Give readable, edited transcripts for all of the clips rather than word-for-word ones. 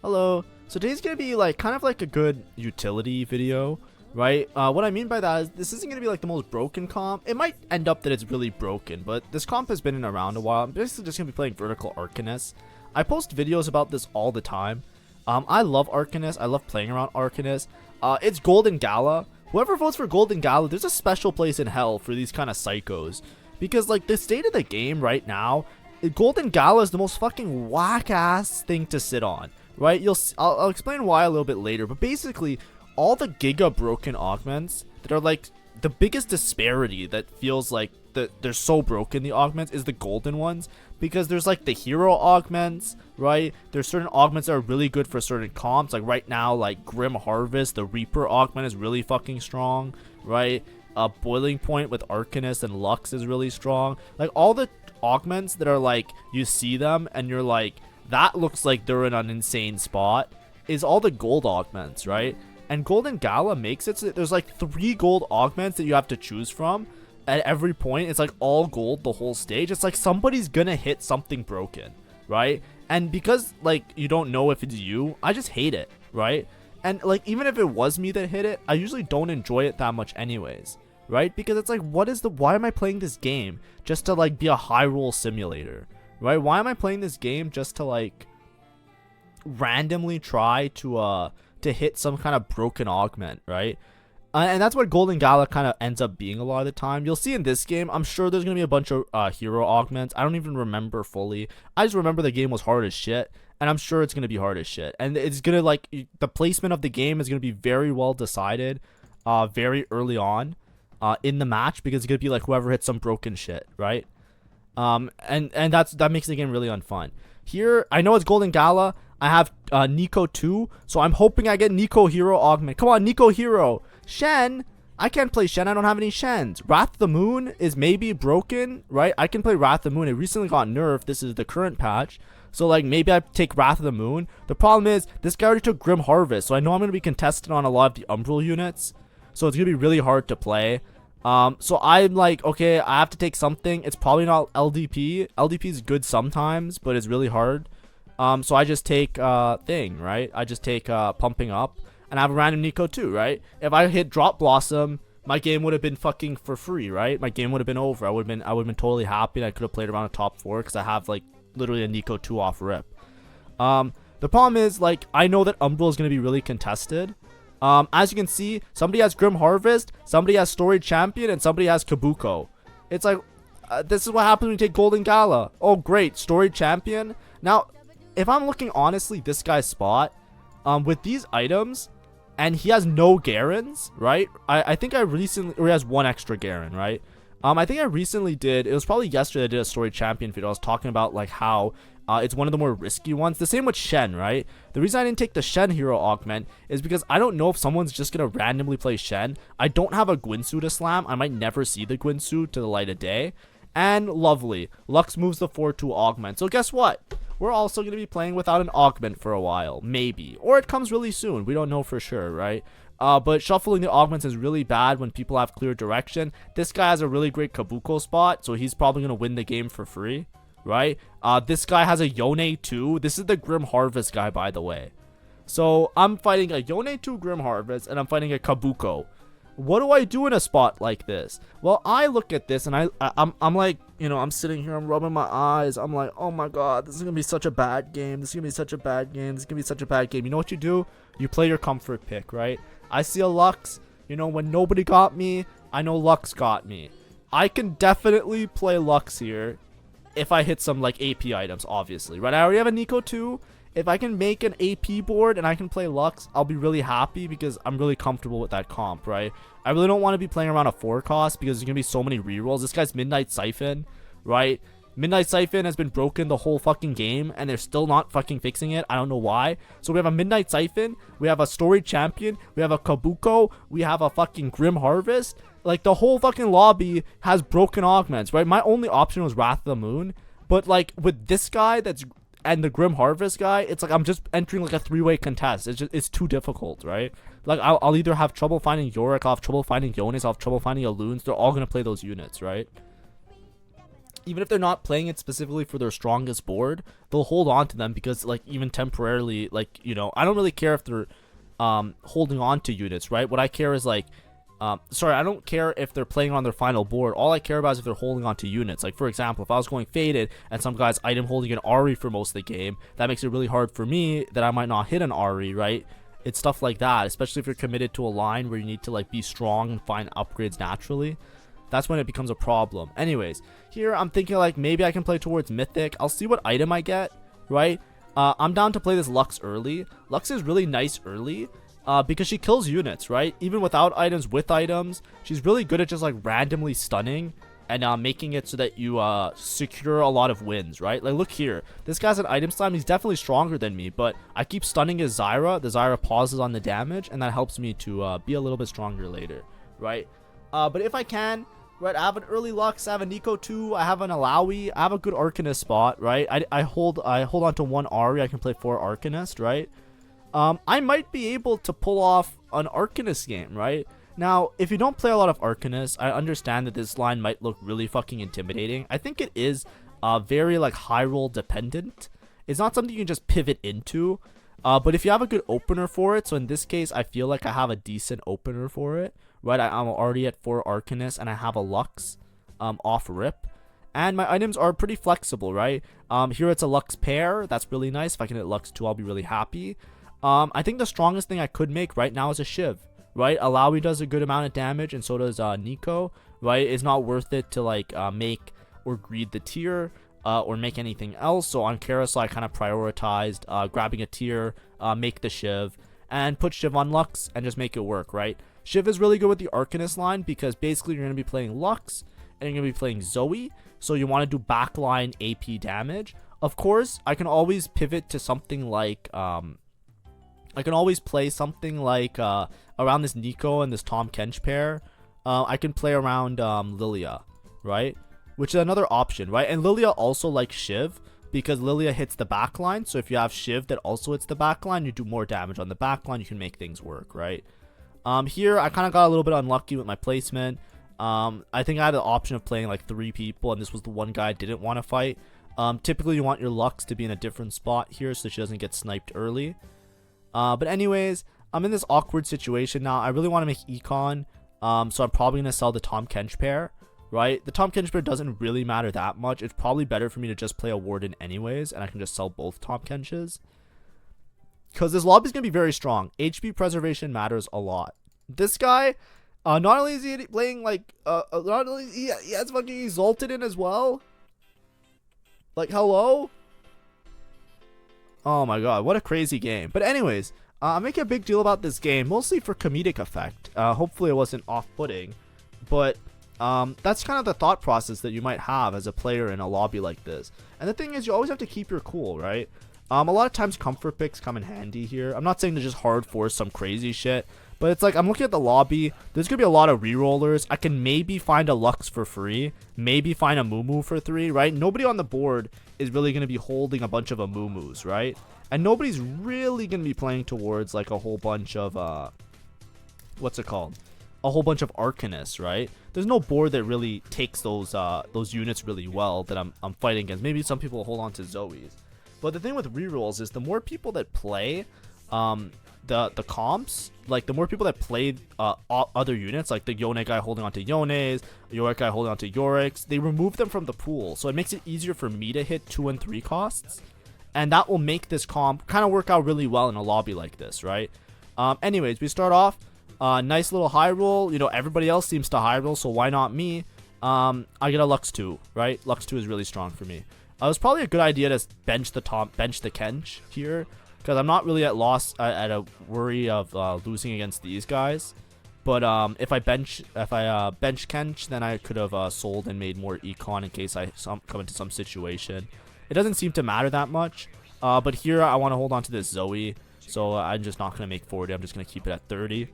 Hello. So today's gonna be like kind of like a good utility video, right? What I mean by that is this isn't gonna be like the most broken comp. It might end up that it's really broken, but this comp has been around a while. I'm basically just gonna be playing vertical Arcanists. I post videos about this all the time. I love Arcanists. I love playing around Arcanists. It's Golden Gala. Whoever votes for Golden Gala, there's a special place in hell for these kind of psychos. Because like the state of the game right now, Golden Gala is the most fucking whack ass thing to sit on. Right, I'll explain why a little bit later, but basically all the giga broken augments that are like the biggest disparity that feels like they're so broken, the augments, is the golden ones, because there's like the hero augments, right? There's certain augments that are really good for certain comps, like right now, like Grim Harvest, the Reaper augment is really fucking strong, right? Boiling Point with Arcanist and Lux is really strong. Like all the augments that are like, you see them and you're like, that looks like they're in an insane spot, is all the gold augments, right? And Golden Gala makes it so that there's like 3 gold augments that you have to choose from at every point. It's like all gold the whole stage. It's like somebody's gonna hit something broken, right? And because like you don't know if it's you, I just hate it, right? And like even if it was me that hit it, I usually don't enjoy it that much anyways, right? Because it's like, why am I playing this game just to like be a high roll simulator? Right? Why am I playing this game just to like randomly try to hit some kind of broken augment, right? And that's what Golden Gala kind of ends up being a lot of the time. You'll see in this game, I'm sure there's gonna be a bunch of hero augments. I don't even remember fully. I just remember the game was hard as shit, and I'm sure it's gonna be hard as shit. And it's gonna like the placement of the game is gonna be very well decided, very early on, in the match, because it's gonna be like whoever hits some broken shit, right? And that makes the game really unfun. Here, I know it's Golden Gala. I have Nico 2, so I'm hoping I get Nico Hero Augment. Come on, Nico Hero. Shen, I can't play Shen. I don't have any Shens. Wrath of the Moon is maybe broken, right? I can play Wrath of the Moon. It recently got nerfed. This is the current patch. So, like, maybe I take Wrath of the Moon. The problem is, this guy already took Grim Harvest, so I know I'm going to be contested on a lot of the Umbral units. So, it's going to be really hard to play. So I'm like, okay, I have to take something. It's probably not LDP. LDP is good sometimes, but it's really hard. So I just take thing, right? I just take pumping up, and I have a random Nico too, right? If I hit Drop Blossom, my game would have been fucking for free, right? My game would have been over. I would have been totally happy, and I could have played around a top 4 because I have like literally a Nico 2 off rip. The problem is, like, I know that Umbral is gonna be really contested. As you can see, somebody has Grim Harvest, somebody has Storied Champion, and somebody has Kabuko. It's like, this is what happens when you take Golden Gala. Oh, great, Storied Champion. Now, if I'm looking honestly, this guy's spot, with these items, and he has no Garens, right? I think I recently, or he has 1 extra Garen, right? I think I recently did, it was probably yesterday I did a Storied Champion video. I was talking about like how it's one of the more risky ones. The same with Shen, right? The reason I didn't take the Shen hero augment is because I don't know if someone's just gonna randomly play Shen. I don't have a Gwynsu to slam. I might never see the Gwynsu to the light of day. And lovely, Lux moves the 4-2 augment. So guess what? We're also gonna be playing without an augment for a while, maybe, or it comes really soon. We don't know for sure, right? But shuffling the augments is really bad when people have clear direction. This guy has a really great Kabuko spot, so he's probably gonna win the game for free. Right? This guy has a Yone 2. This is the Grim Harvest guy, by the way. So I'm fighting a Yone 2 Grim Harvest, and I'm fighting a Kabuko. What do I do in a spot like this? Well, I look at this, and I'm like, you know, I'm sitting here, I'm rubbing my eyes. I'm like, oh my god, this is gonna be such a bad game. This is gonna be such a bad game. This is gonna be such a bad game. You know what you do? You play your comfort pick, right? I see a Lux. You know, when nobody got me, I know Lux got me. I can definitely play Lux here. If I hit some like AP items, obviously, right? I already have a Nico 2. If I can make an AP board and I can play Lux, I'll be really happy because I'm really comfortable with that comp, right? I really don't want to be playing around a 4 cost because there's gonna be so many rerolls. This guy's Midnight Siphon, right? Midnight Siphon has been broken the whole fucking game, and they're still not fucking fixing it. I don't know why. So we have a Midnight Siphon, we have a Storied Champion, we have a Kabuko, we have a fucking Grim Harvest. Like, the whole fucking lobby has broken augments, right? My only option was Wrath of the Moon, but like with this guy and the Grim Harvest guy, it's like I'm just entering like a 3-way contest. It's too difficult, right? Like I'll either have trouble finding Yorick, I'll have trouble finding Yonis, I'll have trouble finding Aloons. They're all gonna play those units, right? even if they're not playing it specifically for their strongest board, they'll hold on to them because, like, even temporarily, like, you know, I don't really care if they're holding on to units, right? What I care is, like, sorry, I don't care if they're playing on their final board. All I care about is if they're holding on to units. Like, for example, if I was going faded and some guy's item holding an RE for most of the game, that makes it really hard for me that I might not hit an RE, right? It's stuff like that, especially if you're committed to a line where you need to, like, be strong and find upgrades naturally. That's when it becomes a problem. Anyways, here I'm thinking, like, maybe I can play towards Mythic. I'll see what item I get, right? I'm down to play this Lux early. Lux is really nice early because she kills units, right? Even without items, with items. She's really good at just, like, randomly stunning and making it so that you secure a lot of wins, right? Like, look here. This guy's an item slam. He's definitely stronger than me, but I keep stunning his Zyra. The Zyra pauses on the damage, and that helps me to be a little bit stronger later, right? But if I can, right, I have an early Lux, I have a Nico 2, I have an Alawi, I have a good Arcanist spot, right? I hold on to one Ari, I can play 4 Arcanist, right? I might be able to pull off an Arcanist game, right? Now, if you don't play a lot of Arcanists, I understand that this line might look really fucking intimidating. I think it is very, like, high roll dependent. It's not something you can just pivot into. But if you have a good opener for it, so in this case, I feel like I have a decent opener for it, right? I'm already at 4 Arcanists, and I have a Lux off rip. And my items are pretty flexible, right? Here it's a Lux pair. That's really nice. If I can hit Lux 2, I'll be really happy. I think the strongest thing I could make right now is a Shiv, right? Alawi does a good amount of damage, and so does Nico, right? It's not worth it to, like, make or greed the tier. Or make anything else. So on Carousel, I kind of prioritized grabbing a tier, make the Shiv, and put Shiv on Lux and just make it work, right? Shiv is really good with the Arcanist line because basically you're going to be playing Lux and you're going to be playing Zoe. So you want to do backline AP damage. Of course, I can always pivot to something like, I can always play something like around this Nico and this Tahm Kench pair. I can play around Lilia, right? Which is another option, right? And Lilia also likes Shiv because Lilia hits the backline. So if you have Shiv that also hits the backline, you do more damage on the backline. You can make things work, right? Here, I kind of got a little bit unlucky with my placement. I think I had the option of playing like 3 people, and this was the one guy I didn't want to fight. Typically, you want your Lux to be in a different spot here so she doesn't get sniped early. But anyways, I'm in this awkward situation now. I really want to make Econ, so I'm probably going to sell the Tahm Kench pair. Right, the Tahm Kench pair doesn't really matter that much. It's probably better for me to just play a Warden anyways, and I can just sell both Tahm Kenches. Because this lobby is going to be very strong. HP preservation matters a lot. This guy, not only is he playing, like, not only he has fucking Exalted in as well. Like, hello? Oh my god, what a crazy game. But anyways, I'm making a big deal about this game, mostly for comedic effect. Hopefully it wasn't off-putting, but that's kind of the thought process that you might have as a player in a lobby like this. And the thing is, you always have to keep your cool, right? A lot of times comfort picks come in handy here. I'm not saying to just hard force some crazy shit, but it's like I'm looking at the lobby. There's gonna be a lot of rerollers. I can maybe find a Lux for free, maybe find a Mumu for 3, right? Nobody on the board is really gonna be holding a bunch of Mumus, right? And nobody's really gonna be playing towards like a whole bunch of what's it called? A whole bunch of Arcanists, right? There's no board that really takes those units really well that I'm fighting against. Maybe some people hold on to Zoes. But the thing with rerolls is the more people that play the comps, like the more people that play other units, like the Yone guy holding on to Yones, the Yorick guy holding on to Yoriks, they remove them from the pool. So it makes it easier for me to hit 2 and 3 costs. And that will make this comp kind of work out really well in a lobby like this, right? Anyways, we start off. Nice little high roll. You know, everybody else seems to high roll, so why not me? I get a Lux 2, right? Lux 2 is really strong for me. It was probably a good idea to bench the Kench here, because I'm not really at a worry of losing against these guys. But if I bench Kench, then I could have sold and made more econ in case I come into some situation. It doesn't seem to matter that much. But here I want to hold on to this Zoe, so I'm just not gonna make 40. I'm just gonna keep it at 30.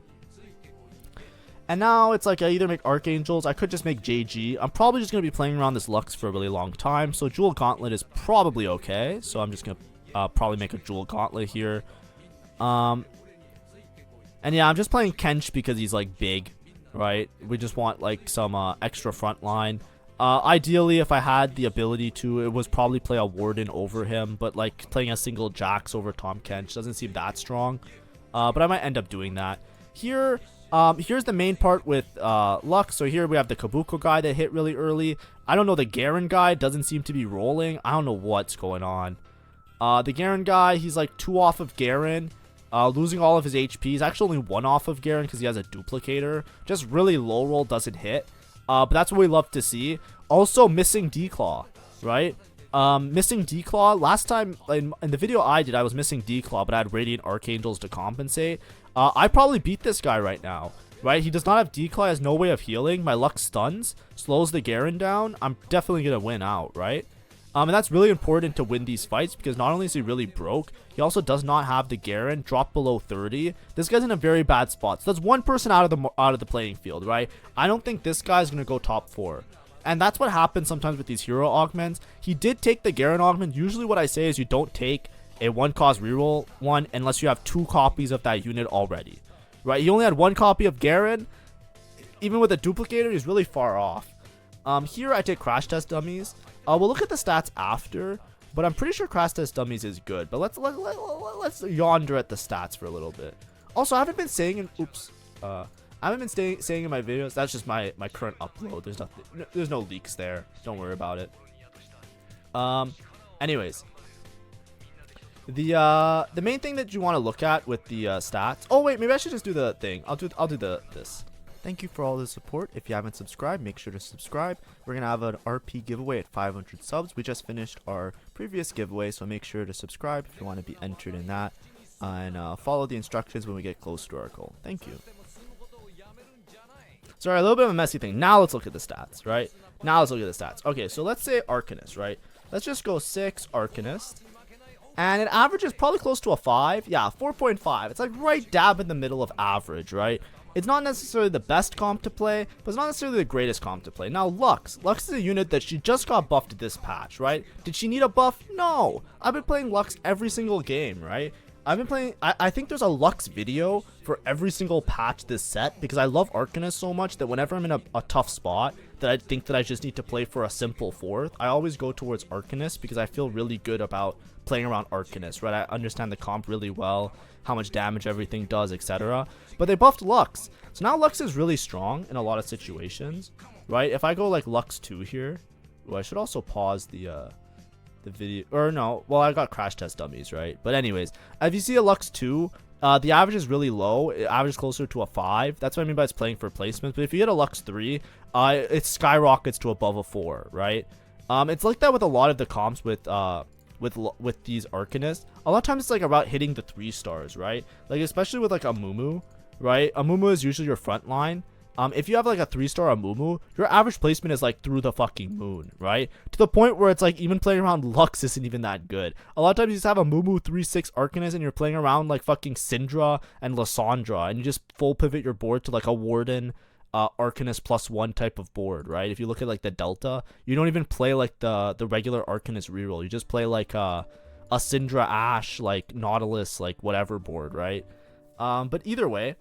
And now it's like I either make Archangels, I could just make JG. I'm probably just going to be playing around this Lux for a really long time, so Jewel Gauntlet is probably okay. So I'm just going to probably make a Jewel Gauntlet here. And yeah, I'm just playing Kench because he's like big, right? We just want like some extra front line. Ideally, if I had the ability to, it was probably play a Warden over him, but like playing a single Jax over Tom Kench doesn't seem that strong. But I might end up doing that. Here, here's the main part with Lux. So here we have the Kabuko guy that hit really early. I don't know, the Garen guy doesn't seem to be rolling. I don't know what's going on. The Garen guy, he's like 2 off of Garen. Losing all of his HP. He's actually only 1 off of Garen because he has a duplicator. Just really low roll, doesn't hit. But that's what we love to see. Also, missing D-Claw, right? Missing D-Claw. Last time, in the video I did, I was missing D-Claw, but I had Radiant Archangels to compensate. I probably beat this guy right now, right? He does not have D-Claw, has no way of healing. My Lux stuns, slows the Garen down. I'm definitely going to win out, right? And that's really important to win these fights because not only is he really broke, he also does not have the Garen drop below 30. This guy's in a very bad spot. So that's one person out of the playing field, right? I don't think this guy's gonna go top 4. And that's what happens sometimes with these hero augments. He did take the Garen augment. Usually what I say is you don't take a 1-cost reroll one unless you have 2 copies of that unit already, right? He only had 1 copy of Garen. Even with a duplicator, he's really far off. Here I take Crash Test Dummies. We'll look at the stats after, but I'm pretty sure Crash Test Dummies is good. But let's yonder at the stats for a little bit. Also, I haven't been saying I haven't been saying in my videos. That's just my current upload. There's no leaks there. Don't worry about it. Anyways, the main thing that you want to look at with the stats. Oh wait, maybe I should just do the thing. I'll do this. Thank you for all the support. If you haven't subscribed, make sure to subscribe. We're going to have an RP giveaway at 500 subs. We just finished our previous giveaway, so make sure to subscribe if you want to be entered in that. And follow the instructions when we get close to our goal. Thank you. Sorry, a little bit of a messy thing. Now let's look at the stats, right? Now let's look at the stats. Okay, so let's say Arcanist, right? Let's just go 6 Arcanist. And it averages probably close to a 5. Yeah, 4.5. It's like right dab in the middle of average, right? It's not necessarily the best comp to play, but it's not necessarily the greatest comp to play. Now, Lux is a unit that she just got buffed this patch, right? Did she need a buff? No. I've been playing Lux every single game, right? I've been playing, I think there's a Lux video for every single patch this set because I love Arcanists so much that whenever I'm in a tough spot that I think that I just need to play for a simple 4th, I always go towards Arcanists because I feel really good about playing around Arcanists, right? I understand the comp really well, how much damage everything does, etc. But they buffed Lux. So now Lux is really strong in a lot of situations, right? If I go like Lux 2 here, well, I should also pause the video, or no, well, I got Crash Test Dummies, right? But anyways, if you see a Lux 2, the average is really low. It averages closer to a 5. That's what I mean by it's playing for placements. But if you get a Lux 3, it skyrockets to above a 4, right? It's like that with a lot of the comps with these Arcanists. A lot of times it's like about hitting the 3 stars, right? Like especially with like a Mumu, right? A Mumu is usually your front line. If you have like a 3-star Amumu, your average placement is like through the fucking moon, right? To the point where it's like even playing around Lux isn't even that good. A lot of times you just have a Mumu 3-6 Arcanist and you're playing around like fucking Syndra and Lysandra and you just full pivot your board to like a Warden, Arcanist +1 type of board, right? If you look at like the Delta, you don't even play like the regular Arcanist reroll. You just play like a Syndra Ashe, like Nautilus, like whatever board, right? But either way,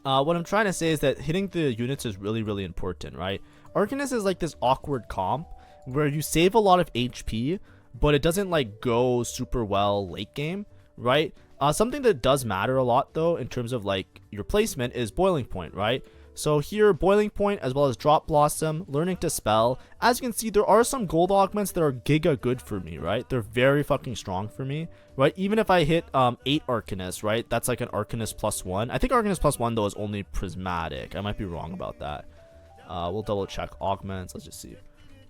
what I'm trying to say is that hitting the units is really, really important, right? Arcanist is like this awkward comp where you save a lot of HP, but it doesn't like go super well late game, right? Something that does matter a lot though in terms of like your placement is Boiling Point, right? So here, Boiling Point as well as Drop Blossom, Learning to Spell. As you can see, there are some gold augments that are giga good for me, right? They're very fucking strong for me, right? Even if I hit 8 Arcanists, right? That's like an Arcanist +1. I think Arcanist +1 though is only Prismatic. I might be wrong about that. We'll double check augments. Let's just see.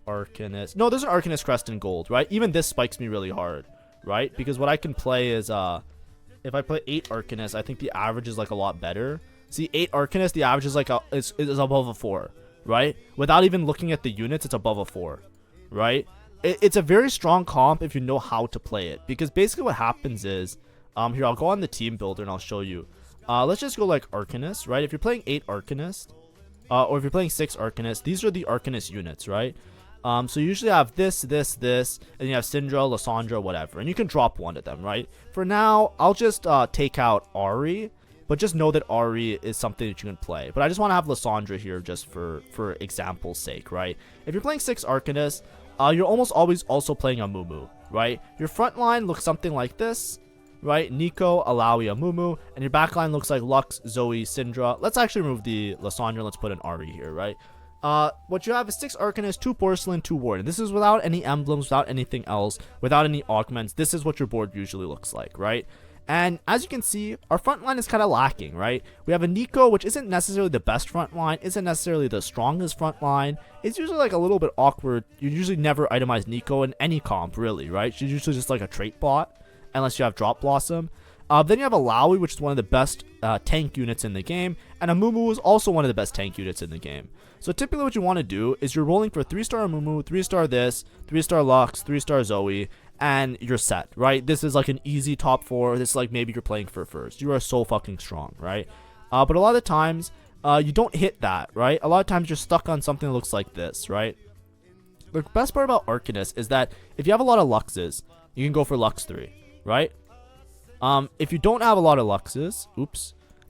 Arcanist. No, there's an Arcanist Crest in gold, right? Even this spikes me really hard, right? Because what I can play is if I play 8 Arcanists, I think the average is like a lot better. See, 8 Arcanists, the average is like is above a 4, right? Without even looking at the units, it's above a 4, right? It's a very strong comp if you know how to play it. Because basically what happens is, here, I'll go on the team builder and I'll show you. Let's just go like Arcanist, right? If you're playing 8 Arcanist, or if you're playing 6 Arcanist, these are the Arcanist units, right? So you usually have this, and you have Syndra, Lysandra, whatever. And you can drop one of them, right? For now, I'll just take out Ari. but just know that Ari is something that you can play. But I just want to have Lysandra here just for example's sake, right? If you're playing 6 Arcanists, you're almost always also playing a Mumu, right? Your front line looks something like this, right? Nico, Alawi, Amumu, and your back line looks like Lux, Zoe, Syndra. Let's actually remove the Lysandra. Let's put an Ari here, right? What you have is 6 Arcanists, 2 Porcelain, 2 Warden. This is without any emblems, without anything else, without any augments. This is what your board usually looks like, right? And as you can see, our front line is kind of lacking, right? We have a Nico, which isn't necessarily the best front line, isn't necessarily the strongest front line. It's usually like a little bit awkward. You usually never itemize Nico in any comp, really, right? She's usually just like a trait bot, unless you have Drop Blossom. Then you have a Alawi, which is one of the best tank units in the game, and a Mumu is also one of the best tank units in the game. So typically what you want to do is you're rolling for 3-star Mumu, 3-star this, 3-star Lux, 3-star Zoe, and you're set, right? This is like an easy top 4. This is like maybe you're playing for first. You are so fucking strong, right? But a lot of the times, you don't hit that, right? A lot of times you're stuck on something that looks like this, right? The best part about Arcanist is that if you have a lot of Luxes, you can go for Lux 3, right? If you don't have a lot of Luxes,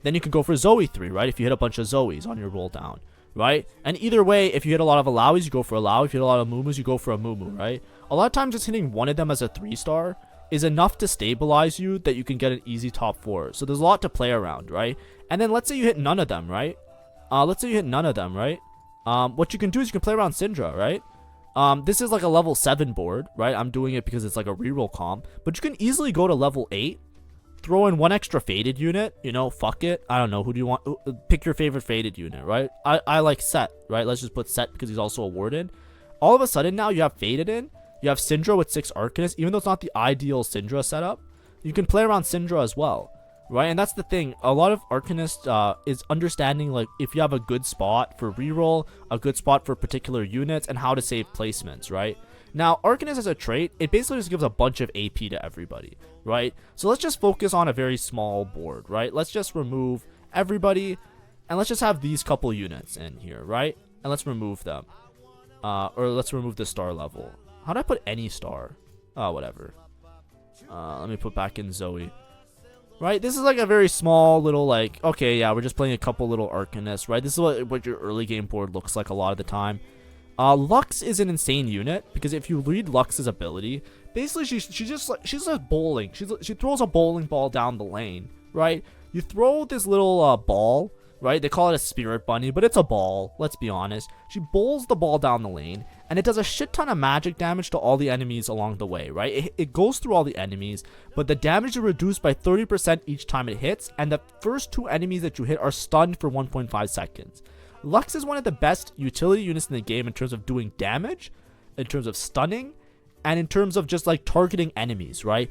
then you can go for Zoe 3, right? If you hit a bunch of Zoes on your roll down, right? And either way, if you hit a lot of Alawis, you go for Alawi. If you hit a lot of Mumus, you go for a Mumu, right? A lot of times just hitting one of them as a 3-star is enough to stabilize you that you can get an easy top 4. So there's a lot to play around, right? And then let's say you hit none of them, right? What you can do is you can play around Syndra, right? This is like a level 7 board, right? I'm doing it because it's like a reroll comp, but you can easily go to level 8, throw in one extra faded unit, you know, fuck it. I don't know, who do you want? Pick your favorite faded unit, right? I like Set, right? Let's just put Set because he's also a Warden. All of a sudden now you have faded in, you have Syndra with 6 Arcanists, even though it's not the ideal Syndra setup, you can play around Syndra as well, right? And that's the thing, a lot of Arcanists is understanding like if you have a good spot for reroll, a good spot for particular units, and how to save placements, right? Now, Arcanist as a trait, it basically just gives a bunch of AP to everybody, right? So let's just focus on a very small board, right? Let's just remove everybody, and let's just have these couple units in here, right? And let's remove them. Or let's remove the star level. How do I put any star? Oh, whatever. Let me put back in Zoe. Right? This is like a very small little like, okay, yeah, we're just playing a couple little Arcanists, right? This is what your early game board looks like a lot of the time. Lux is an insane unit because if you read Lux's ability, basically she's just bowling. She throws a bowling ball down the lane, right? You throw this little ball, right? They call it a spirit bunny, but it's a ball. Let's be honest. She bowls the ball down the lane, and it does a shit ton of magic damage to all the enemies along the way, right? It goes through all the enemies, but the damage is reduced by 30% each time it hits, and the first 2 enemies that you hit are stunned for 1.5 seconds. Lux is one of the best utility units in the game in terms of doing damage, in terms of stunning, and in terms of just like targeting enemies, right?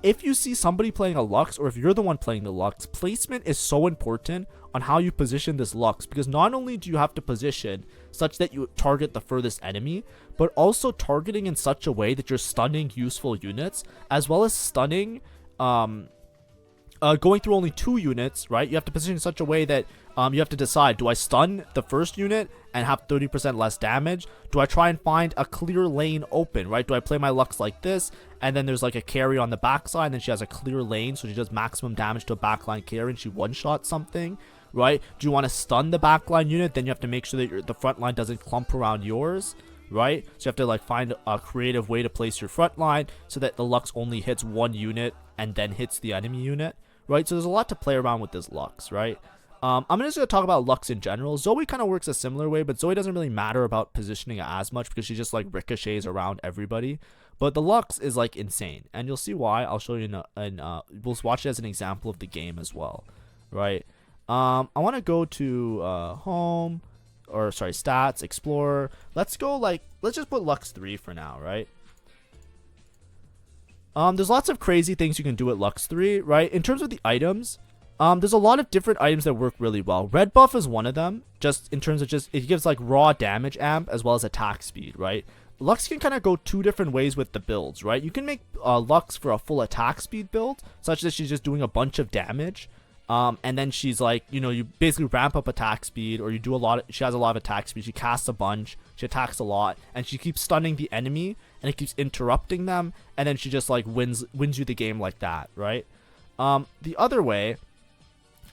If you see somebody playing a Lux, or if you're the one playing the Lux, placement is so important on how you position this Lux, because not only do you have to position such that you target the furthest enemy, but also targeting in such a way that you're stunning useful units, as well as stunning going through only 2 units, right? You have to position in such a way that you have to decide, do I stun the first unit and have 30% less damage? Do I try and find a clear lane open, right? Do I play my Lux like this, and then there's like a carry on the backside, and then she has a clear lane, so she does maximum damage to a backline carry, and she one-shots something, right? Do you want to stun the backline unit? Then you have to make sure that the front line doesn't clump around yours, right? So you have to like find a creative way to place your front line so that the Lux only hits 1 unit and then hits the enemy unit, right? So there's a lot to play around with this Lux, right? I'm just going to talk about Lux in general. Zoe kind of works a similar way, but Zoe doesn't really matter about positioning as much because she just like ricochets around everybody. But the Lux is like insane, and you'll see why. I'll show you we'll watch it as an example of the game as well, right? I want to go to home, or sorry, stats, explorer. Let's just put Lux 3 for now, right? There's lots of crazy things you can do at Lux 3, right? In terms of the items, there's a lot of different items that work really well. Red buff is one of them, just in terms of it gives like raw damage amp as well as attack speed, right? Lux can kind of go 2 different ways with the builds, right? You can make Lux for a full attack speed build, such that she's just doing a bunch of damage. And then she's like, you know, you basically ramp up attack speed, or you do she has a lot of attack speed. She casts a bunch, she attacks a lot, and she keeps stunning the enemy, and it keeps interrupting them, and then she just like wins you the game like that, right? The other way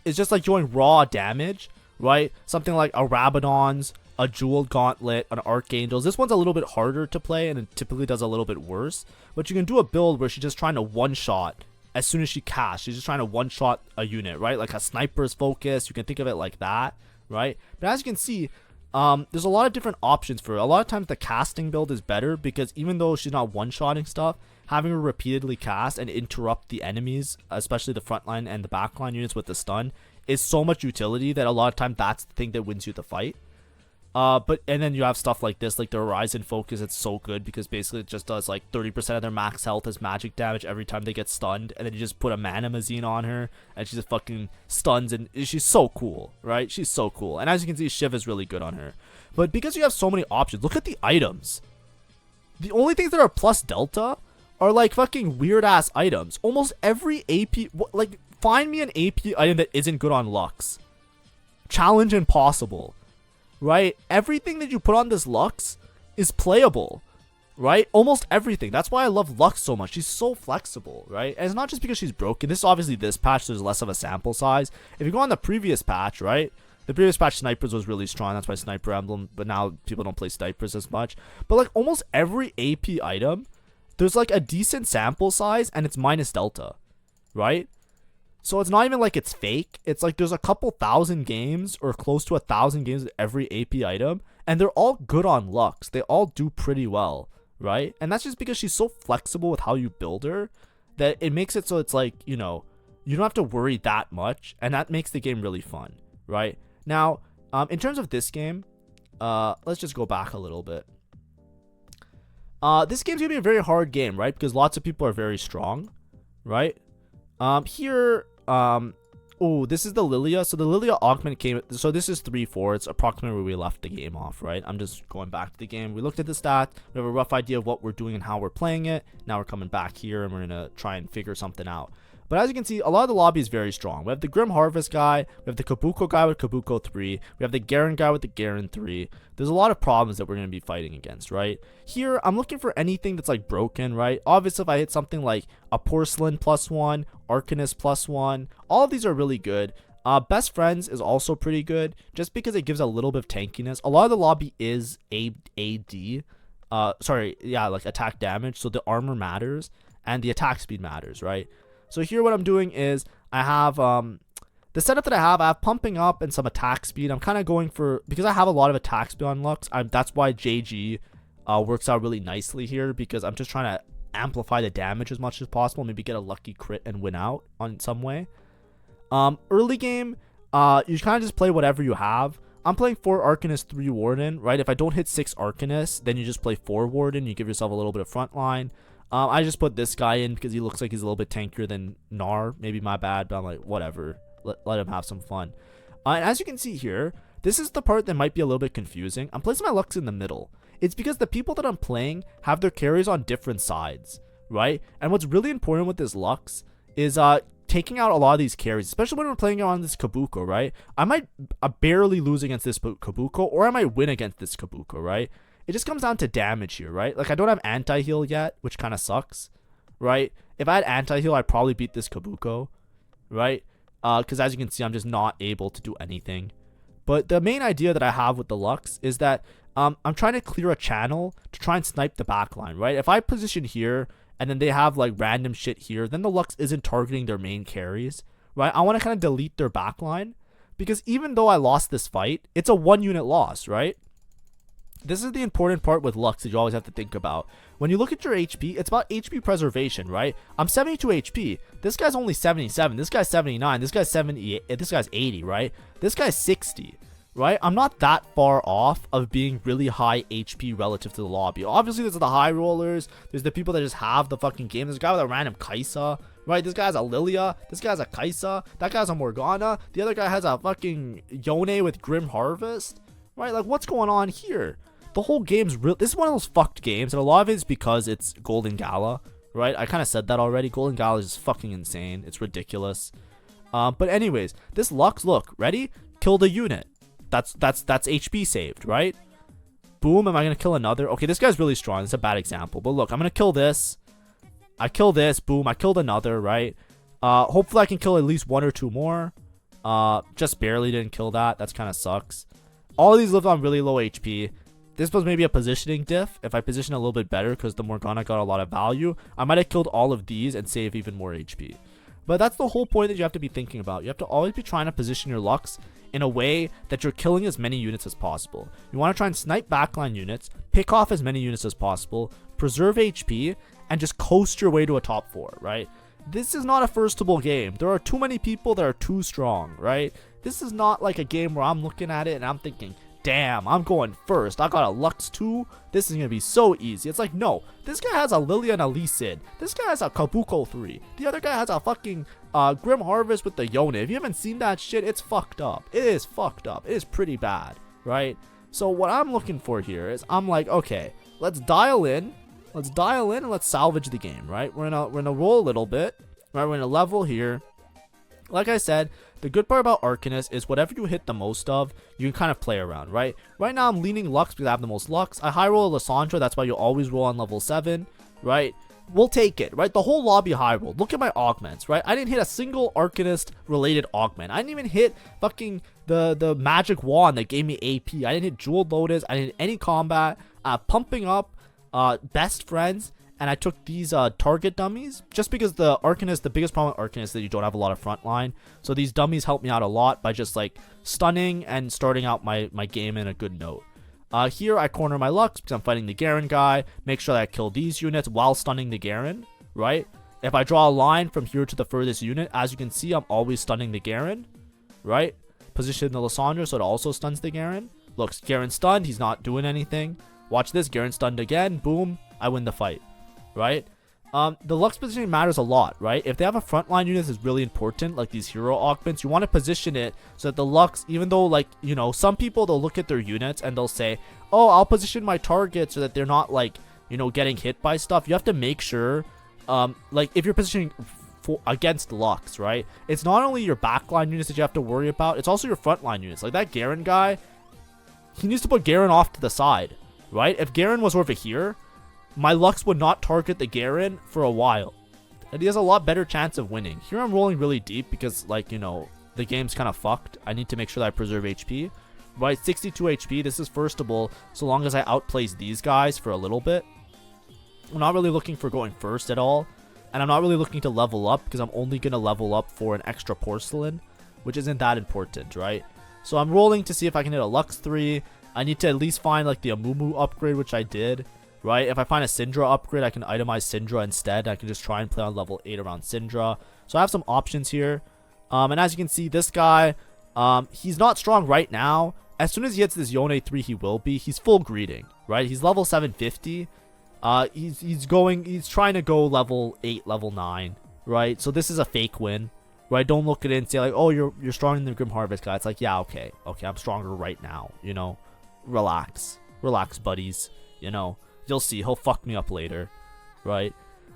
is just like doing raw damage, right? Something like a Rabadon's, a Jeweled Gauntlet, an Archangel's. This one's a little bit harder to play and it typically does a little bit worse. But you can do a build where she's just trying to one-shot as soon as she casts. She's just trying to one-shot a unit, right? Like a Sniper's Focus. You can think of it like that, right? But as you can see, there's a lot of different options for her. A lot of times the casting build is better because even though she's not one-shotting stuff, having her repeatedly cast and interrupt the enemies, especially the frontline and the backline units with the stun, is so much utility that a lot of time that's the thing that wins you the fight. And then you have stuff like this, like the Horizon Focus. It's so good because basically it just does like 30% of their max health as magic damage every time they get stunned, and then you just put a Mana Mazine on her and she just fucking stuns, and she's so cool, right? She's so cool. And as you can see, Shiv is really good on her. But because you have so many options, look at the items. The only things that are plus delta are like fucking weird ass items. Almost every AP, like, find me an AP item that isn't good on Lux. Challenge impossible. Right? Everything that you put on this Lux is playable. Right? Almost everything. That's why I love Lux so much. She's so flexible, right? And it's not just because she's broken. This is obviously this patch, there's less of a sample size. If you go on the previous patch, right? The previous patch, Snipers was really strong. That's why Sniper Emblem, but now people don't play Snipers as much. But like almost every AP item, there's like a decent sample size and it's minus delta, right? So it's not even like it's fake. It's like there's a couple thousand games or close to 1,000 games with every AP item, and they're all good on Lux. They all do pretty well, right? And that's just because she's so flexible with how you build her that it makes it so it's like, you know, you don't have to worry that much, and that makes the game really fun, right? Now, in terms of this game, let's just go back a little bit. This game's gonna be a very hard game, right? Because lots of people are very strong, right? Here, oh, this is the Lilia. So the Lilia augment came, so this is 3-4. It's approximately where we left the game off, right? I'm just going back to the game. We looked at the stats. We have a rough idea of what we're doing and how we're playing it. Now we're coming back here and we're gonna try and figure something out. But as you can see, a lot of the lobby is very strong. We have the Grim Harvest guy, we have the Kabuko guy with Kabuko 3, we have the Garen guy with the Garen 3. There's a lot of problems that we're going to be fighting against, right? Here, I'm looking for anything that's like broken, right? Obviously, if I hit something like a Porcelain +1, Arcanist +1, all of these are really good. Best Friends is also pretty good, just because it gives a little bit of tankiness. A lot of the lobby is AD, like attack damage, so the armor matters, and the attack speed matters, right? So here what I'm doing is I have the setup that I have pumping up and some attack speed. I'm kind of going for, because I have a lot of attack speed on Lux, that's why JG works out really nicely here, because I'm just trying to amplify the damage as much as possible, maybe get a lucky crit and win out on some way. Early game, you kind of just play whatever you have. I'm playing 4 Arcanist, 3 Warden, right? If I don't hit 6 Arcanists, then you just play 4 Warden, you give yourself a little bit of frontline. I just put this guy in because he looks like he's a little bit tankier than Gnar. Maybe my bad, but I'm like, whatever. Let him have some fun. And as you can see here, this is the part that might be a little bit confusing. I'm placing my Lux in the middle. It's because the people that I'm playing have their carries on different sides, right? And what's really important with this Lux is taking out a lot of these carries, especially when we're playing on this Kabuko, right? I might barely lose against this Kabuko, or I might win against this Kabuko, right? It just comes down to damage here, right? Like, I don't have anti-heal yet, which kind of sucks, right? If I had anti-heal, I'd probably beat this Kabuko, right? Because as you can see, I'm just not able to do anything. But the main idea that I have with the Lux is that I'm trying to clear a channel to try and snipe the backline, right? If I position here, and then they have, like, random shit here, then the Lux isn't targeting their main carries, right? I want to kind of delete their backline, because even though I lost this fight, it's a 1-unit loss, right? This is the important part with Lux that you always have to think about. When you look at your HP, it's about HP preservation, right? I'm 72 HP. This guy's only 77. This guy's 79. This guy's 78. This guy's 80, right? This guy's 60, right? I'm not that far off of being really high HP relative to the lobby. Obviously, there's the high rollers. There's the people that just have the fucking game. There's a guy with a random Kaisa, right? This guy's a Lilia. This guy's a Kaisa. That guy's a Morgana. The other guy has a fucking Yone with Grim Harvest, right? Like, what's going on here? The whole game's real. This is one of those fucked games, and a lot of it is because it's Golden Gala, right? I kind of said that already. Golden Gala is fucking insane. It's ridiculous. But anyways, this Lux, look, ready? Killed a unit. That's HP saved, right? Boom. Am I gonna kill another? Okay, this guy's really strong. It's a bad example, but look, I'm gonna kill this. I kill this. Boom. I killed another, right? Hopefully I can kill at least 1 or 2 more, Just barely didn't kill that. That's kind of sucks. All of these live on really low HP. This was maybe a positioning diff. If I position a little bit better because the Morgana got a lot of value, I might have killed all of these and save even more HP. But that's the whole point that you have to be thinking about. You have to always be trying to position your Lux in a way that you're killing as many units as possible. You want to try and snipe backline units, pick off as many units as possible, preserve HP, and just coast your way to a top 4, right? This is not a firstable game. There are too many people that are too strong, right? This is not like a game where I'm looking at it and I'm thinking, damn, I'm going first. I got a Lux 2. This is going to be so easy. It's like, no. This guy has a Lily and a Lee Sin. This guy has a Kabuko 3. The other guy has a fucking Grim Harvest with the Yone. If you haven't seen that shit, it's fucked up. It is fucked up. It is pretty bad, right? So what I'm looking for here is I'm like, okay, let's dial in. Let's dial in and let's salvage the game, right? We're gonna roll a little bit, right? We're gonna level here. Like I said, the good part about Arcanists is whatever you hit the most of, you can kind of play around, right? Right now, I'm leaning Lux because I have the most Lux. I high roll a Lissandra. That's why you always roll on level 7, right? We'll take it, right? The whole lobby high roll. Look at my augments, right? I didn't hit a single Arcanist-related augment. I didn't even hit fucking the magic wand that gave me AP. I didn't hit Jeweled Lotus. I didn't hit any combat. Pumping up best friends. And I took these target dummies just because the Arcanist, the biggest problem with Arcanist is that you don't have a lot of frontline. So these dummies help me out a lot by just like stunning and starting out my game in a good note. Here I corner my Lux because I'm fighting the Garen guy. Make sure that I kill these units while stunning the Garen, right? If I draw a line from here to the furthest unit, as you can see, I'm always stunning the Garen, right? Position the Lissandra so it also stuns the Garen. Look, Garen stunned. He's not doing anything. Watch this. Garen stunned again. Boom. I win the fight. Right? The Lux positioning matters a lot, right? If they have a frontline unit that's really important, like these hero augments, you want to position it so that the Lux, even though, like, you know, some people, they'll look at their units and they'll say, oh, I'll position my target so that they're not, like, you know, getting hit by stuff. You have to make sure, like, if you're positioning against Lux, right? It's not only your backline units that you have to worry about, it's also your frontline units. Like, that Garen guy, he needs to put Garen off to the side, right? If Garen was over here, my Lux would not target the Garen for a while. And he has a lot better chance of winning. Here I'm rolling really deep because, like, you know, the game's kind of fucked. I need to make sure that I preserve HP. Right, 62 HP. This is firstable so long as I outplace these guys for a little bit. I'm not really looking for going first at all. And I'm not really looking to level up because I'm only going to level up for an extra porcelain, which isn't that important, right? So I'm rolling to see if I can hit a Lux 3. I need to at least find, like, the Amumu upgrade, which I did. Right, if I find a Syndra upgrade, I can itemize Syndra instead. I can just try and play on level 8 around Syndra. So I have some options here. And as you can see, this guy, he's not strong right now. As soon as he hits this Yone 3, he will be. He's full greeting, right? He's level 750. He's trying to go level 8, level 9, right? So this is a fake win, right? Don't look at it and say, like, oh, you're stronger than the Grim Harvest guy. It's like, yeah, okay, I'm stronger right now, you know? Relax, buddies, you know? You'll see, he'll fuck me up later, right?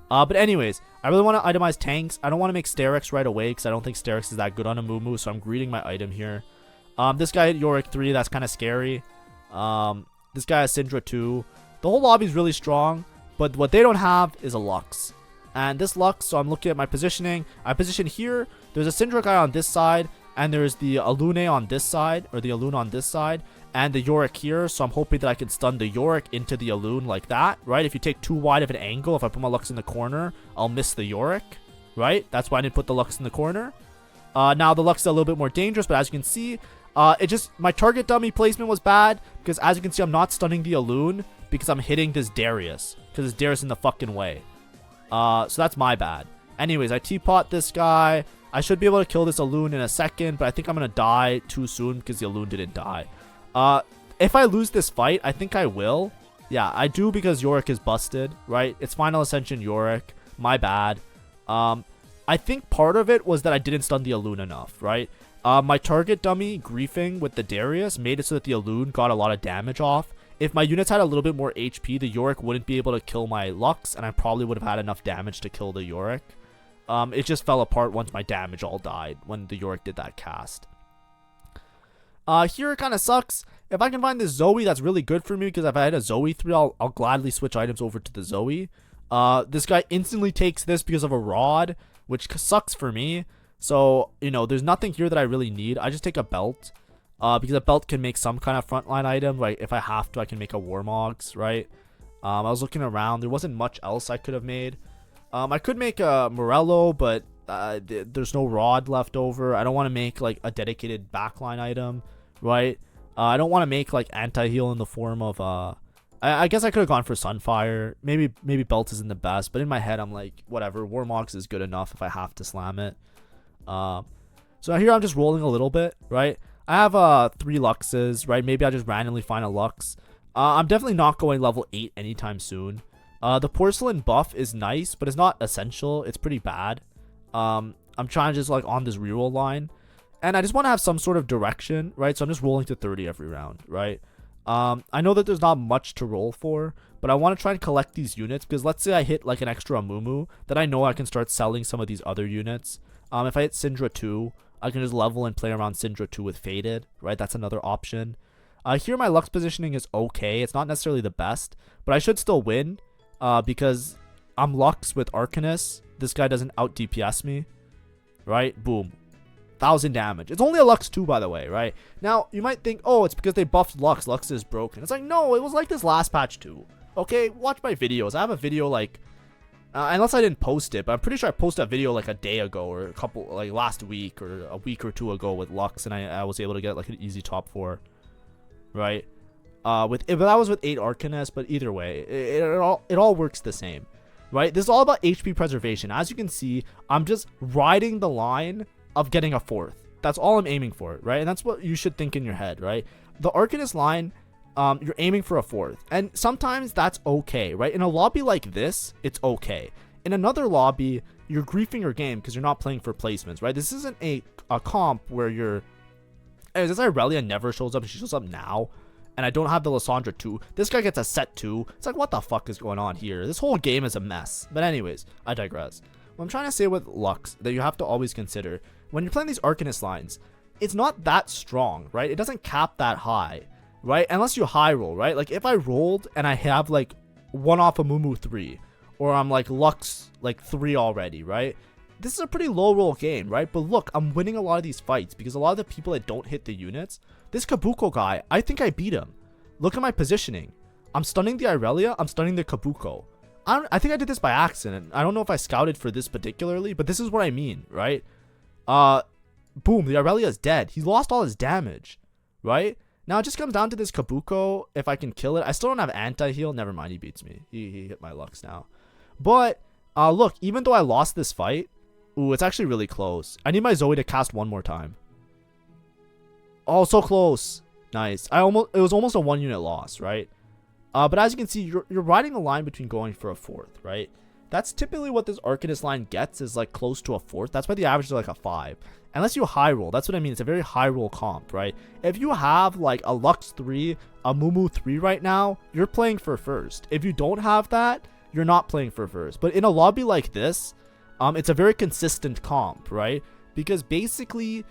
But anyways, I really want to itemize tanks. I don't want to make Sterix right away because I don't think Sterix is that good on a Mumu, so I'm greeting my item here. This guy at Yorick 3, that's kind of scary. This guy has Syndra 2. The whole lobby is really strong, but what they don't have is a Lux. And this Lux, so I'm looking at my positioning. I position here. There's a Syndra guy on this side, and there's the Alune on this side, or the Alune on this side, and the Yorick here. So I'm hoping that I can stun the Yorick into the Alune like that, right? If you take too wide of an angle, if I put my Lux in the corner, I'll miss the Yorick, right? That's why I didn't put the Lux in the corner. Now the Lux is a little bit more dangerous, but as you can see, my target dummy placement was bad because as you can see, I'm not stunning the Alune because I'm hitting this Darius because this Darius in the fucking way. So that's my bad. Anyways, I T-pot this guy. I should be able to kill this Alune in a second, but I think I'm going to die too soon because the Alune didn't die. If I lose this fight, I think I will. Yeah, I do because Yorick is busted, right? It's Final Ascension Yorick. My bad. I think part of it was that I didn't stun the Alune enough, right? My target dummy griefing with the Darius made it so that the Alune got a lot of damage off. If my units had a little bit more HP, the Yorick wouldn't be able to kill my Lux, and I probably would have had enough damage to kill the Yorick. It just fell apart once my damage all died when the Yorick did that cast. Here it kind of sucks. If I can find this Zoe, that's really good for me because if I had a Zoe 3, I'll gladly switch items over to the Zoe. This guy instantly takes this because of a rod, which sucks for me. So, you know, there's nothing here that I really need. I just take a belt. Because a belt can make some kind of frontline item, right? If I have to, I can make a Warmogs, right? I was looking around. There wasn't much else I could have made. I could make a Morello, but there's no rod left over. I don't want to make like a dedicated backline item, right? I don't want to make like anti-heal in the form of I guess I could have gone for Sunfire. Maybe belt isn't the best, but in my head I'm like, whatever, Warmogs is good enough if I have to slam it. So here I'm just rolling a little bit, right? I have 3 Luxes, right? Maybe I just randomly find a Lux. I'm definitely not going level 8 anytime soon. The porcelain buff is nice, but it's not essential. It's pretty bad. I'm trying to just like on this reroll line, and I just want to have some sort of direction, right? So I'm just rolling to 30 every round, right? I know that there's not much to roll for, but I want to try and collect these units because let's say I hit like an extra Amumu, then I know I can start selling some of these other units. If I hit Syndra 2, I can just level and play around Syndra 2 with Faded, right? That's another option. Here my Lux positioning is okay. It's not necessarily the best, but I should still win because I'm Lux with Arcanists. This guy doesn't out DPS me, right? Boom. 1,000 damage. It's only a Lux 2, by the way, right? Now, you might think, oh, it's because they buffed Lux. Lux is broken. It's like, no, it was like this last patch too. Okay, watch my videos. I have a video like, unless I didn't post it, but I'm pretty sure I posted a video like a day ago or a couple, like last week or a week or two ago with Lux, and I was able to get like an easy top 4, right? But that was with 8 Arcanists, but either way, it all works the same, right? This is all about HP preservation. As you can see, I'm just riding the line of getting a 4th. That's all I'm aiming for, right? And that's what you should think in your head, right? The Arcanist line, you're aiming for a 4th, and sometimes that's okay, right? In a lobby like this, it's okay. In another lobby, you're griefing your game because you're not playing for placements, right? This isn't a comp where you're, hey, this Irelia never shows up, and she shows up now, and I don't have the Lissandra 2. This guy gets a set 2. It's like, what the fuck is going on here? This whole game is a mess. But anyways, I digress. What I'm trying to say with Lux that you have to always consider when you're playing these Arcanist lines, it's not that strong, right? It doesn't cap that high, right? Unless you high roll, right? Like if I rolled and I have like 1 off a Mumu 3, or I'm like Lux like 3 already, right? This is a pretty low roll game, right? But look, I'm winning a lot of these fights because a lot of the people that don't hit the units, this Kabuko guy, I think I beat him. Look at my positioning. I'm stunning the Irelia, I'm stunning the Kabuko. I think I did this by accident. I don't know if I scouted for this particularly, but this is what I mean, right? Boom, the Irelia is dead. He lost all his damage, right? Now it just comes down to this Kabuko, if I can kill it. I still don't have anti-heal. Never mind, he beats me. He hit my Lux now. But, look, even though I lost this fight, ooh, it's actually really close. I need my Zoe to cast 1 more time. Oh, so close. Nice. It was almost a 1 unit loss, right? But as you can see, you're riding a line between going for a 4th, right? That's typically what this Arcanist line gets, is like close to a 4th. That's why the average is like a 5. Unless you high roll, that's what I mean. It's a very high roll comp, right? If you have like a Lux 3, a Mumu 3 right now, you're playing for first. If you don't have that, you're not playing for first. But in a lobby like this, it's a very consistent comp, right? Because basically,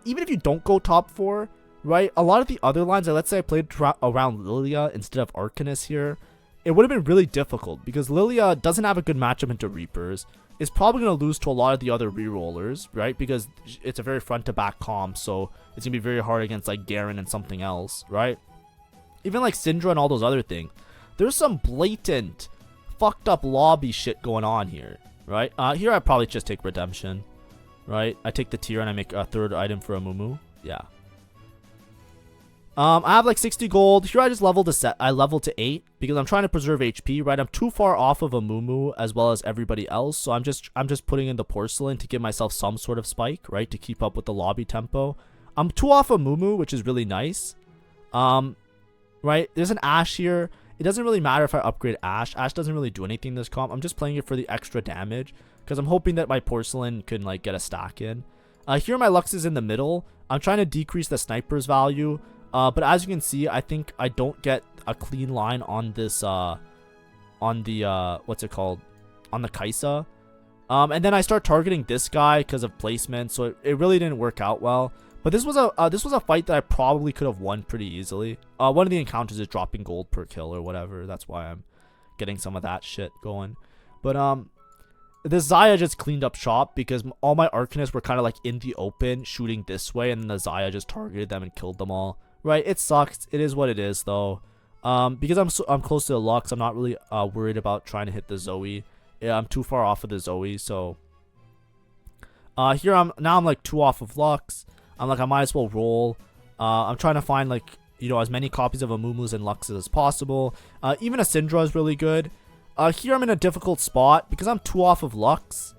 even if you don't go top 4, right, a lot of the other lines, let's say I played around Lilia instead of Arcanist here, it would have been really difficult because Lilia doesn't have a good matchup into Reapers. Is probably going to lose to a lot of the other rerollers, right? Because it's a very front-to-back comp, so it's going to be very hard against like Garen and something else, right? Even like Syndra and all those other things. There's some blatant, fucked up lobby shit going on here, right? Here I probably just take Redemption, right? I take the tier and I make a 3rd item for a Mumu. Yeah. I have like 60 gold. Here I just leveled to 8 because I'm trying to preserve HP, right? I'm too far off of a Mumu as well as everybody else, so I'm just putting in the porcelain to give myself some sort of spike, right? To keep up with the lobby tempo. I'm 2 off of Mumu, which is really nice. Right? There's an Ashe here. It doesn't really matter if I upgrade Ashe. Ashe doesn't really do anything in this comp. I'm just playing it for the extra damage because I'm hoping that my porcelain can like get a stack in. Here my Lux is in the middle. I'm trying to decrease the sniper's value. But as you can see, I think I don't get a clean line on this, on the, what's it called? On the Kaisa. And then I start targeting this guy because of placement, so it really didn't work out well. But this was a fight that I probably could have won pretty easily. One of the encounters is dropping gold per kill or whatever. That's why I'm getting some of that shit going. But, this Xayah just cleaned up shop because all my Arcanists were kind of like in the open shooting this way, and then the Xayah just targeted them and killed them all. Right, it sucks. It is what it is though. Because I'm close to the Lux, I'm not really worried about trying to hit the Zoe. Yeah, I'm too far off of the Zoe, so here I'm like 2 off of Lux. I'm like, I might as well roll. I'm trying to find like, you know, as many copies of Amumu's and Luxes as possible. Even a Syndra is really good. Here I'm in a difficult spot because I'm 2 off of Lux,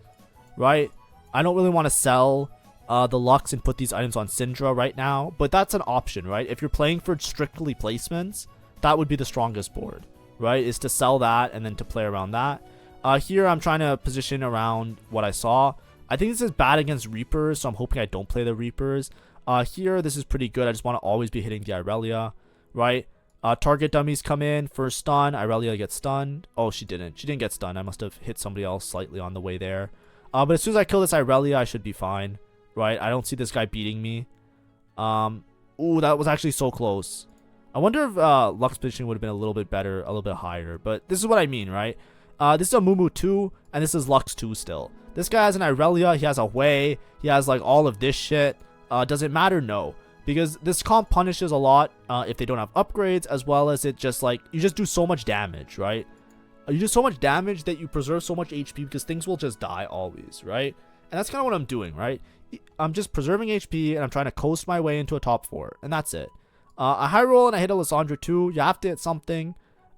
right? I don't really want to sell the Lux and put these items on Syndra right now, but that's an option, right? If you're playing for strictly placements, that would be the strongest board, right? Is to sell that and then to play around that. Here I'm trying to position around what I saw. I think this is bad against Reapers, so I'm hoping I don't play the Reapers. Here this is pretty good. I just want to always be hitting the Irelia, right? Target dummies come in, first stun, Irelia gets stunned. Oh, she didn't get stunned. I must have hit somebody else slightly on the way there. But as soon as I kill this Irelia, I should be fine, right? I don't see this guy beating me. Ooh, that was actually so close. I wonder if Lux positioning would have been a little bit better, a little bit higher. But this is what I mean, right? This is a Mumu 2, and this is Lux 2 still. This guy has an Irelia, he has a Wei, he has like all of this shit. Does it matter? No. Because this comp punishes a lot if they don't have upgrades, as well as it just like, you just do so much damage, right? You do so much damage that you preserve so much HP because things will just die always, right? And that's kind of what I'm doing, right? I'm just preserving HP and I'm trying to coast my way into a top 4, and that's it. A high roll and I hit a Lissandra too. You have to hit something.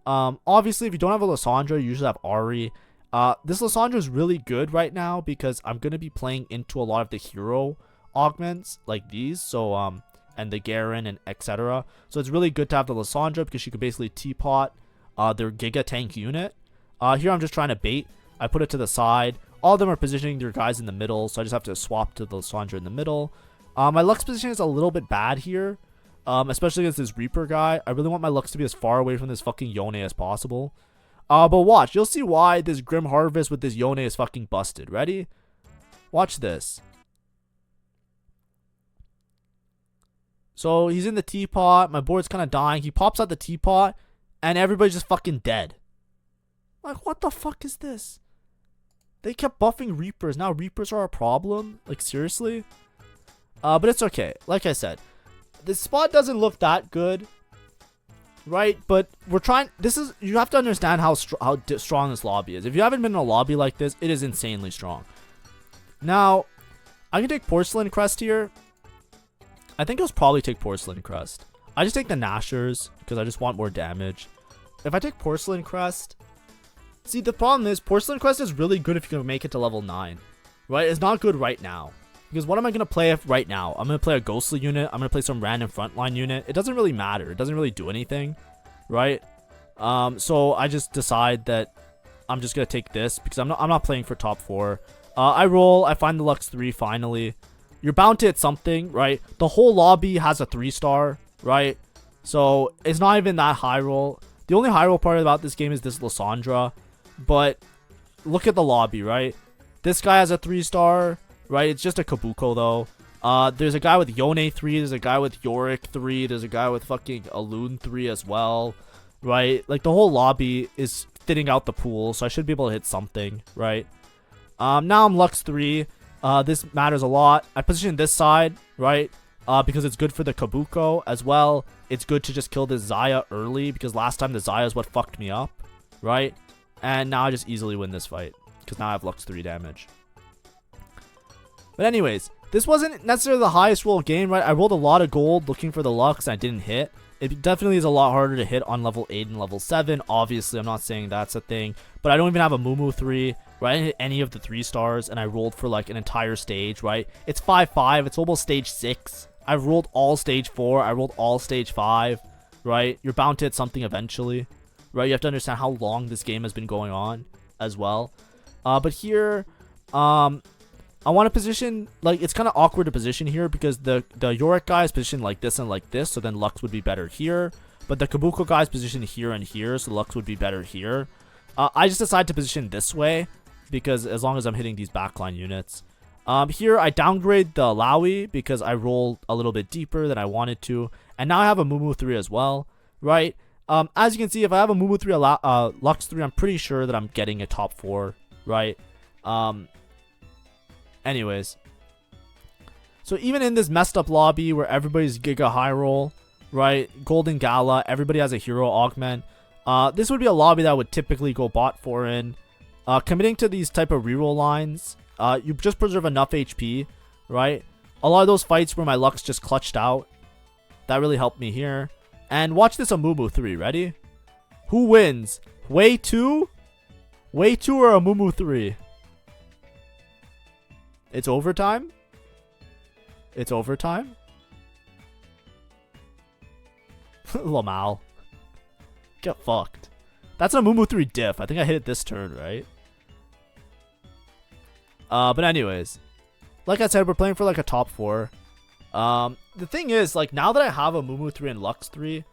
Obviously, if you don't have a Lissandra, you usually have Ari. This Lissandra is really good right now because I'm going to be playing into a lot of the hero augments like these. So, and the Garen and etc. So it's really good to have the Lissandra because she could basically teapot their Giga Tank unit. Here I'm just trying to bait. I put it to the side. All of them are positioning their guys in the middle, so I just have to swap to the Lissandra in the middle. My Lux position is a little bit bad here. Especially against this Reaper guy. I really want my Lux to be as far away from this fucking Yone as possible. But watch. You'll see why this Grim Harvest with this Yone is fucking busted. Ready? Watch this. So he's in the teapot. My board's kind of dying. He pops out the teapot. And everybody's just fucking dead. Like, what the fuck is this? They kept buffing Reapers. Now Reapers are a problem? Like, seriously? But it's okay. Like I said. This spot doesn't look that good, right? But we're trying. You have to understand how strong this lobby is. If you haven't been in a lobby like this, it is insanely strong. Now, I can take Porcelain Crest here. I think I'll probably take Porcelain Crest. I just take the Nashers because I just want more damage. If I take Porcelain Crest, see, the problem is Porcelain Crest is really good if you can make it to level 9, right? It's not good right now. Because what am I going to play right now? I'm going to play a Ghostly unit. I'm going to play some random frontline unit. It doesn't really matter. It doesn't really do anything, right? So I just decide that I'm just going to take this because I'm not playing for top 4. I roll. I find the Lux 3 finally. You're bound to hit something, right? The whole lobby has a 3-star, right? So it's not even that high roll. The only high roll part about this game is this Lissandra. But look at the lobby, right? This guy has a 3-star. Right, it's just a Kabuko though. There's a guy with Yone 3, there's a guy with Yorick 3, there's a guy with fucking Alun 3 as well, right? Like the whole lobby is thinning out the pool, so I should be able to hit something, right? Now I'm Lux 3. This matters a lot. I position this side, right? Because it's good for the Kabuko as well. It's good to just kill this Xayah early because last time the Xayah is what fucked me up, right? And now I just easily win this fight because now I have Lux 3 damage. But anyways, this wasn't necessarily the highest roll game, right? I rolled a lot of gold looking for the Lux and I didn't hit. It definitely is a lot harder to hit on level 8 and level 7. Obviously, I'm not saying that's a thing. But I don't even have a Mumu 3, right? I didn't hit any of the 3-stars and I rolled for like an entire stage, right? It's 5-5. It's almost stage 6. I rolled all stage 4. I rolled all stage 5, right? You're bound to hit something eventually, right? You have to understand how long this game has been going on as well. But here, I want to position, like, it's kind of awkward to position here because the Yorick guy is positioned like this and like this, so then Lux would be better here. But the Kabuko guy is positioned here and here, so Lux would be better here. I just decided to position this way because as long as I'm hitting these backline units. Here, I downgrade the Laui because I rolled a little bit deeper than I wanted to. And now I have a Mumu 3 as well, right? As you can see, if I have a Mumu 3, Lux 3, I'm pretty sure that I'm getting a top 4, right? Anyways, so even in this messed up lobby where everybody's Giga High Roll, right? Golden Gala, everybody has a hero augment. This would be a lobby that I would typically go bot for in. Committing to these type of reroll lines, you just preserve enough HP, right? A lot of those fights where my Lux just clutched out, that really helped me here. And watch this Amumu 3, ready? Who wins? Way 2? Way 2 or Amumu 3? It's overtime? It's overtime? Lamal. Get fucked. That's an Amumu 3 diff. I think I hit it this turn, right? But anyways, like I said, we're playing for like a top 4. The thing is, like, now that I have a Amumu 3 and Lux 3,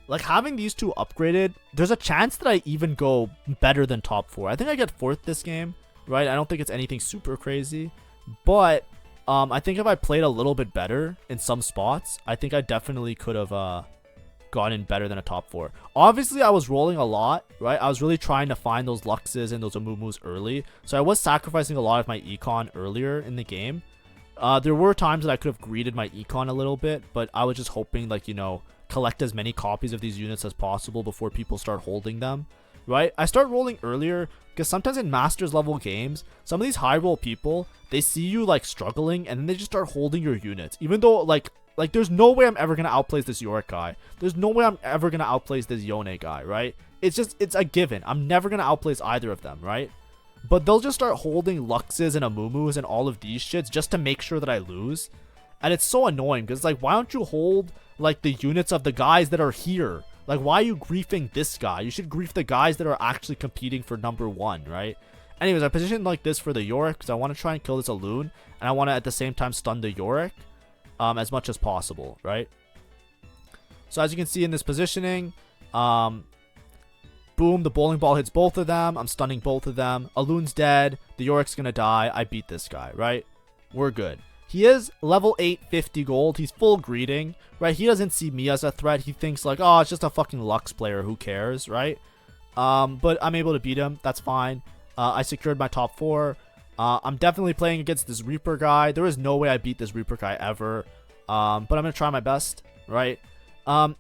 like, having these two upgraded, there's a chance that I even go better than top 4. I think I get 4th this game, right? I don't think it's anything super crazy, but I think if I played a little bit better in some spots, I think I definitely could have gotten better than a top 4. Obviously, I was rolling a lot, right? I was really trying to find those Luxes and those Amumus early, so I was sacrificing a lot of my econ earlier in the game. There were times that I could have greeted my econ a little bit, but I was just hoping, like, you know, collect as many copies of these units as possible before people start holding them, right? I start rolling earlier because sometimes in Masters level games, some of these high roll people, they see you like struggling and then they just start holding your units, even though like there's no way I'm ever gonna outplace this Yorick guy. There's no way I'm ever gonna outplace this Yone guy, right? It's a given. I'm never gonna outplace either of them, right? But they'll just start holding Luxes and Amumus and all of these shits just to make sure that I lose. And it's so annoying because, like, why don't you hold, like, the units of the guys that are here? Like, why are you griefing this guy? You should grief the guys that are actually competing for number 1, right? Anyways, I positioned like this for the Yorick because I want to try and kill this Alune. And I want to, at the same time, stun the Yorick as much as possible, right? So, as you can see in this positioning, boom, the bowling ball hits both of them. I'm stunning both of them. Alune's dead. The Yorick's going to die. I beat this guy, right? We're good. He is level 8, 50 gold. He's full greeting, right? He doesn't see me as a threat. He thinks like, oh, it's just a fucking Lux player. Who cares, right? But I'm able to beat him. That's fine. I secured my top 4. I'm definitely playing against this Reaper guy. There is no way I beat this Reaper guy ever. But I'm going to try my best, right?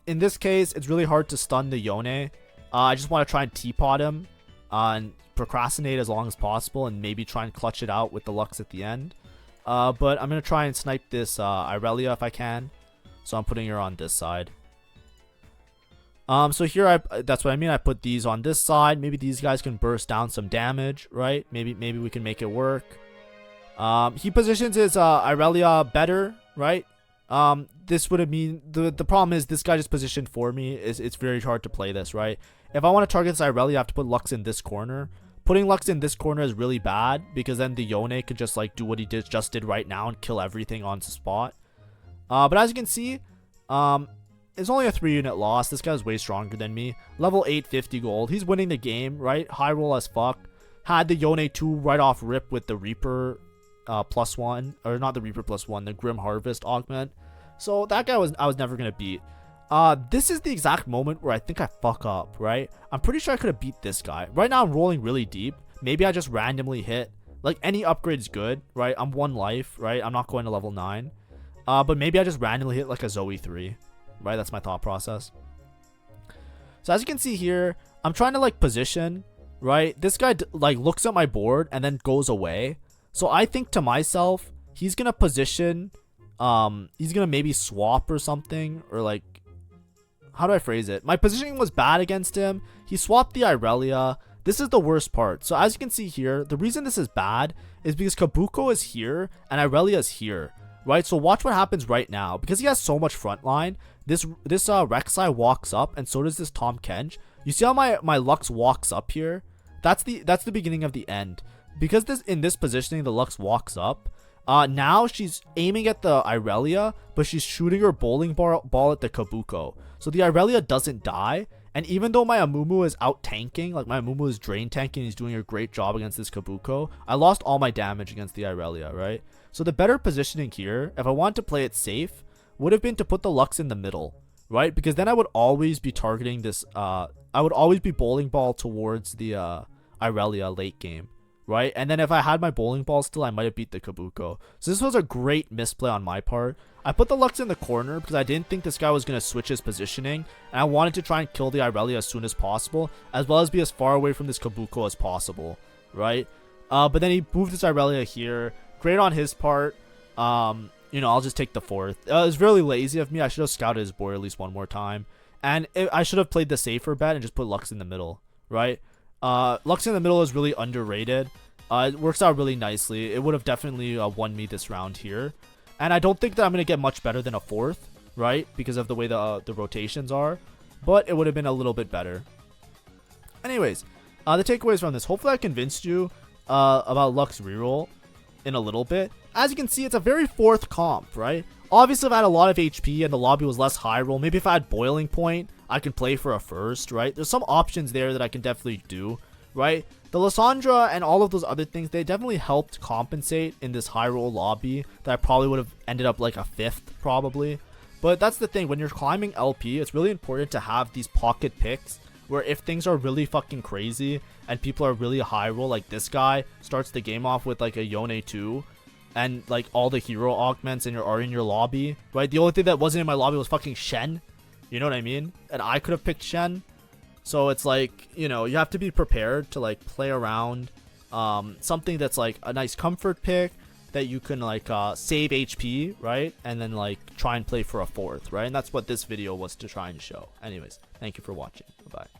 In this case, it's really hard to stun the Yone. I just want to try and teapot him and procrastinate as long as possible and maybe try and clutch it out with the Lux at the end. But I'm going to try and snipe this Irelia if I can. So I'm putting her on this side. So here, that's what I mean. I put these on this side. Maybe these guys can burst down some damage, right? Maybe we can make it work. He positions his Irelia better, right? This would mean the problem is this guy just positioned for me. It's very hard to play this, right? If I want to target this Irelia, I have to put Lux in this corner. Putting Lux in this corner is really bad because then the Yone could just like do what he just did right now and kill everything on the spot. But as you can see, it's only a 3-unit loss. This guy's way stronger than me. Level 8, 50 gold. He's winning the game, right? High roll as fuck. Had the Yone 2 right off rip with the Reaper +1, or not the Reaper +1, the Grim Harvest augment. So that guy I was never gonna beat. This is the exact moment where I think I fuck up, right? I'm pretty sure I could have beat this guy. Right now I'm rolling really deep. Maybe I just randomly hit. Like, any upgrade's good, right? I'm 1 life, right? I'm not going to level 9. But maybe I just randomly hit like a Zoe 3, right? That's my thought process. So as you can see here, I'm trying to like position, right? This guy like looks at my board and then goes away. So I think to myself, he's gonna position, he's gonna maybe swap or something, or like, how do I phrase it? My positioning was bad against him. He swapped the Irelia. This is the worst part. So as you can see here, the reason this is bad is because Kabuko is here and Irelia is here, right? So watch what happens right now. Because he has so much frontline, this Rek'Sai walks up, and so does this Tahm Kench. You see how my Lux walks up here? That's the beginning of the end. Because in this positioning, the Lux walks up. Now she's aiming at the Irelia, but she's shooting her bowling ball at the Kabuko. So the Irelia doesn't die. And even though my Amumu is out tanking, like my Amumu is drain tanking, he's doing a great job against this Kabuko, I lost all my damage against the Irelia, right? So the better positioning here, if I want to play it safe, would have been to put the Lux in the middle, right? Because then I would always be targeting this, I would always be bowling ball towards the Irelia late game, right? And then if I had my bowling ball still, I might have beat the Kabuko. So this was a great misplay on my part. I put the Lux in the corner because I didn't think this guy was going to switch his positioning, and I wanted to try and kill the Irelia as soon as possible, as well as be as far away from this Kabuko as possible, right? But then he moved his Irelia here. Great on his part. You know, I'll just take the fourth. It was really lazy of me. I should have scouted his board at least one more time. And I should have played the safer bet and just put Lux in the middle, right? Lux in the middle is really underrated. It works out really nicely. It would have definitely won me this round here. And I don't think that I'm going to get much better than a fourth, right? Because of the way the rotations are. But it would have been a little bit better. Anyways, the takeaways from this. Hopefully I convinced you about Lux reroll in a little bit. As you can see, it's a very fourth comp, right? Obviously, if I had a lot of HP and the lobby was less high roll, maybe if I had boiling point, I can play for a first, right? There's some options there that I can definitely do, right? The Lysandra and all of those other things, they definitely helped compensate in this high roll lobby that I probably would have ended up like a fifth, probably. But that's the thing, when you're climbing LP, it's really important to have these pocket picks where if things are really fucking crazy and people are really high roll, like this guy starts the game off with like a Yone 2, and like all the hero augments are in your lobby, right? The only thing that wasn't in my lobby was fucking Shen. You know what I mean? And I could have picked Shen. So it's like, you know, you have to be prepared to like play around something that's like a nice comfort pick that you can like save HP, right? And then like try and play for a fourth, right? And that's what this video was to try and show. Anyways, thank you for watching. Bye-bye.